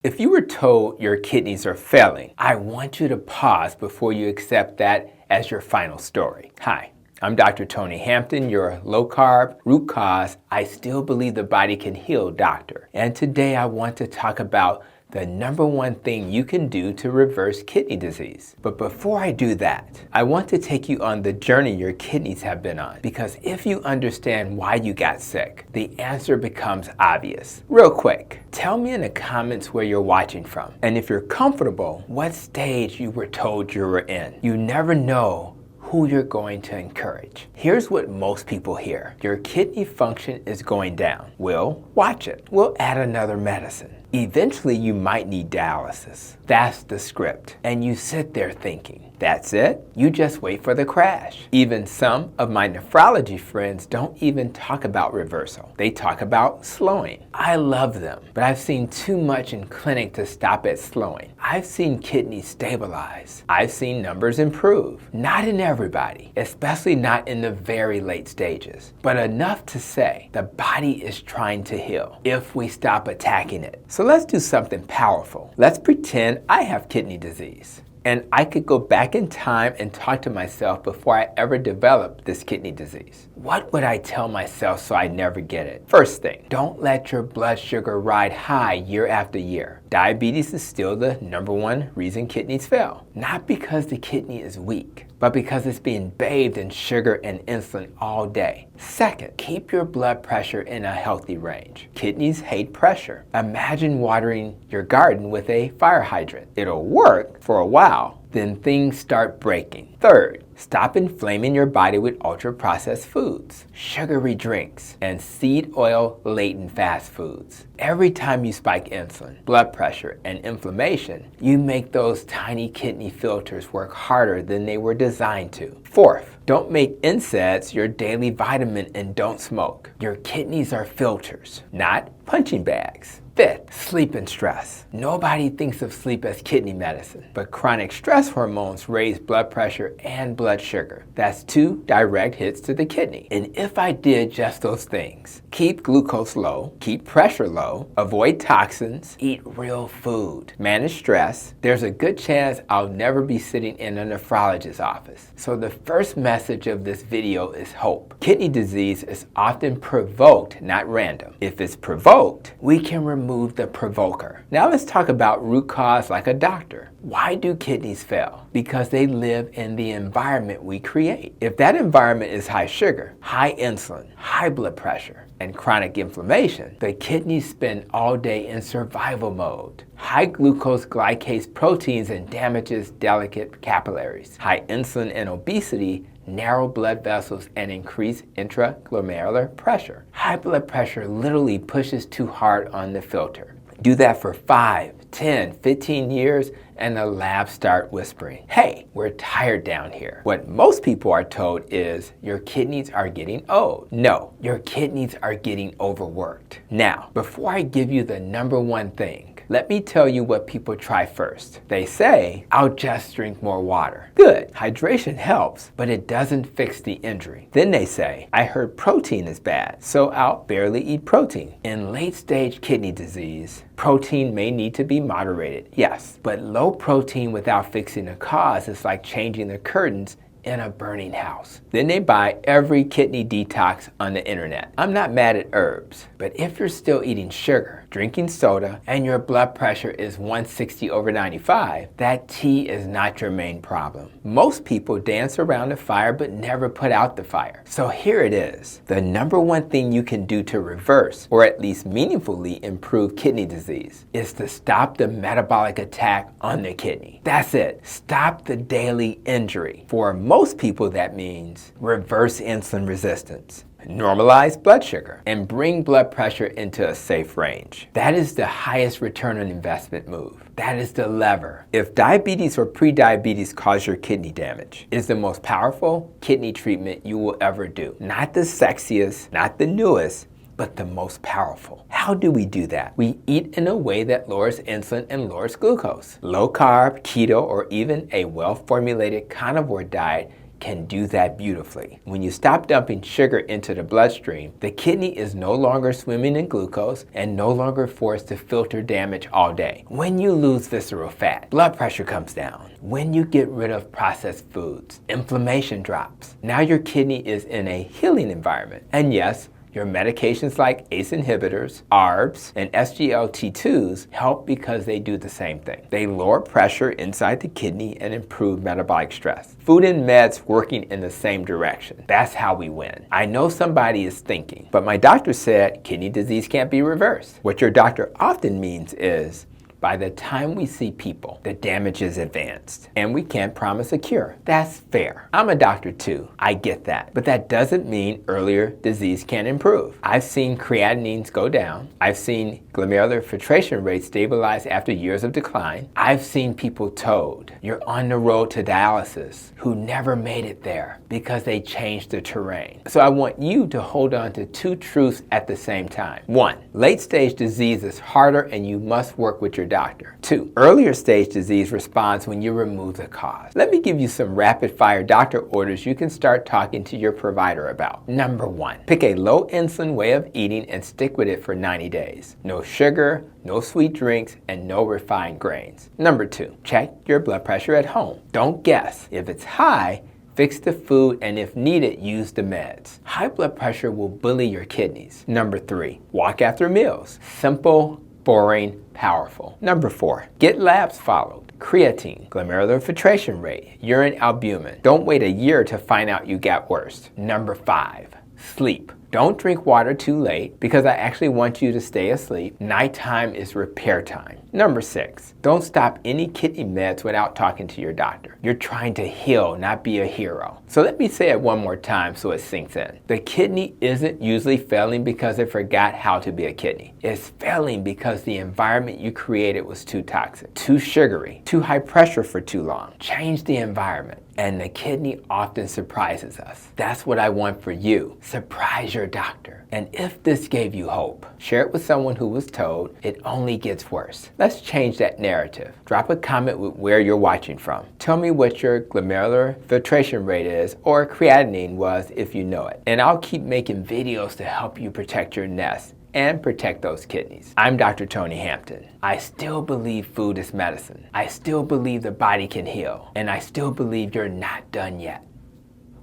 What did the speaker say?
If you were told your kidneys are failing, I want you to pause before you accept that as your final story. Hi, I'm Dr. Tony Hampton, your low-carb, root cause, I still believe the body can heal doctor. And today I want to talk about the number one thing you can do to reverse kidney disease. But before I do that, I want to take you on the journey your kidneys have been on. Because if you understand why you got sick, the answer becomes obvious. Real quick, tell me in the comments where you're watching from. And if you're comfortable, what stage you were told you were in. You never know who you're going to encourage. Here's what most people hear. Your kidney function is going down. We'll watch it. We'll add another medicine. Eventually, you might need dialysis. That's the script. And you sit there thinking, that's it? You just wait for the crash. Even some of my nephrology friends don't even talk about reversal. They talk about slowing. I love them, but I've seen too much in clinic to stop at slowing. I've seen kidneys stabilize. I've seen numbers improve. Not in everybody, especially not in the very late stages, but enough to say the body is trying to heal if we stop attacking it. So let's do something powerful. Let's pretend I have kidney disease. And I could go back in time and talk to myself before I ever developed this kidney disease. What would I tell myself so I never get it? First thing, don't let your blood sugar ride high year after year. Diabetes is still the number one reason kidneys fail. Not because the kidney is weak, but because it's being bathed in sugar and insulin all day. Second, keep your blood pressure in a healthy range. Kidneys hate pressure. Imagine watering your garden with a fire hydrant. It'll work for a while, then things start breaking. Third, stop inflaming your body with ultra-processed foods, sugary drinks, and seed oil-laden fast foods. Every time you spike insulin, blood pressure, and inflammation, you make those tiny kidney filters work harder than they were designed to. Fourth, don't make NSAIDs your daily vitamin and don't smoke. Your kidneys are filters, not punching bags. Fifth, sleep and stress. Nobody thinks of sleep as kidney medicine, but chronic stress hormones raise blood pressure and blood sugar. That's two direct hits to the kidney. And if I did just those things, keep glucose low, keep pressure low, avoid toxins, eat real food, manage stress, there's a good chance I'll never be sitting in a nephrologist's office. So the first message of this video is hope. Kidney disease is often provoked, not random. If it's provoked, we can remove the provoker. Now let's talk about root cause like a doctor. Why do kidneys fail? Because they live in the environment we create. If that environment is high sugar, high insulin, high blood pressure, and chronic inflammation, the kidneys spend all day in survival mode. High glucose glycase proteins and damages delicate capillaries. High insulin and obesity narrow blood vessels and increase intraglomerular pressure. High blood pressure literally pushes too hard on the filter. Do that for 5, 10, 15 years and the labs start whispering, hey, we're tired down here. What most people are told is your kidneys are getting old. No, your kidneys are getting overworked. Now, before I give you the number one thing, let me tell you what people try first. They say, I'll just drink more water. Good, hydration helps, but it doesn't fix the injury. Then they say, I heard protein is bad, so I'll barely eat protein. In late-stage kidney disease, protein may need to be moderated, yes, but low protein without fixing the cause is like changing the curtains in a burning house. Then they buy every kidney detox on the internet. I'm not mad at herbs, but if you're still eating sugar, drinking soda, and your blood pressure is 160/95, that tea is not your main problem. Most people dance around the fire but never put out the fire. So here it is. The number one thing you can do to reverse, or at least meaningfully improve kidney disease, is to stop the metabolic attack on the kidney. That's it. Stop the daily injury. For most people, that means reverse insulin resistance, normalize blood sugar, and bring blood pressure into a safe range. That is the highest return on investment move. That is the lever. If diabetes or prediabetes cause your kidney damage, it is the most powerful kidney treatment you will ever do. Not the sexiest, not the newest, but the most powerful. How do we do that? We eat in a way that lowers insulin and lowers glucose. Low carb, keto, or even a well-formulated carnivore diet can do that beautifully. When you stop dumping sugar into the bloodstream, the kidney is no longer swimming in glucose and no longer forced to filter damage all day. When you lose visceral fat, blood pressure comes down. When you get rid of processed foods, inflammation drops. Now your kidney is in a healing environment. And yes, your medications like ACE inhibitors, ARBs, and SGLT2s help because they do the same thing. They lower pressure inside the kidney and improve metabolic stress. Food and meds working in the same direction. That's how we win. I know somebody is thinking, but my doctor said kidney disease can't be reversed. What your doctor often means is, by the time we see people, the damage is advanced, and we can't promise a cure. That's fair. I'm a doctor too. I get that. But that doesn't mean earlier disease can't improve. I've seen creatinines go down. I've seen glomerular filtration rates stabilize after years of decline. I've seen people told, you're on the road to dialysis, who never made it there because they changed the terrain. So I want you to hold on to two truths at the same time. One, late stage disease is harder and you must work with your doctor. Two, earlier stage disease responds when you remove the cause. Let me give you some rapid fire doctor orders you can start talking to your provider about. Number one, pick a low insulin way of eating and stick with it for 90 days. No sugar, no sweet drinks, and no refined grains. Number two, check your blood pressure at home. Don't guess. If it's high, fix the food, and if needed, use the meds. High blood pressure will bully your kidneys. Number three, walk after meals. Simple, boring, powerful. Number four, get labs followed. Creatine, glomerular filtration rate, urine albumin. Don't wait a year to find out you got worse. Number five, sleep. Don't drink water too late because I actually want you to stay asleep. Nighttime is repair time. Number six, don't stop any kidney meds without talking to your doctor. You're trying to heal, not be a hero. So let me say it one more time so it sinks in. The kidney isn't usually failing because it forgot how to be a kidney. It's failing because the environment you created was too toxic, too sugary, too high pressure for too long. Change the environment. And the kidney often surprises us. That's what I want for you. Surprise your doctor. And if this gave you hope, share it with someone who was told it only gets worse. Let's change that narrative. Drop a comment with where you're watching from. Tell me what your glomerular filtration rate is or creatinine was if you know it. And I'll keep making videos to help you protect your nest and protect those kidneys. I'm Dr. Tony Hampton. I still believe food is medicine. I still believe the body can heal. And I still believe you're not done yet.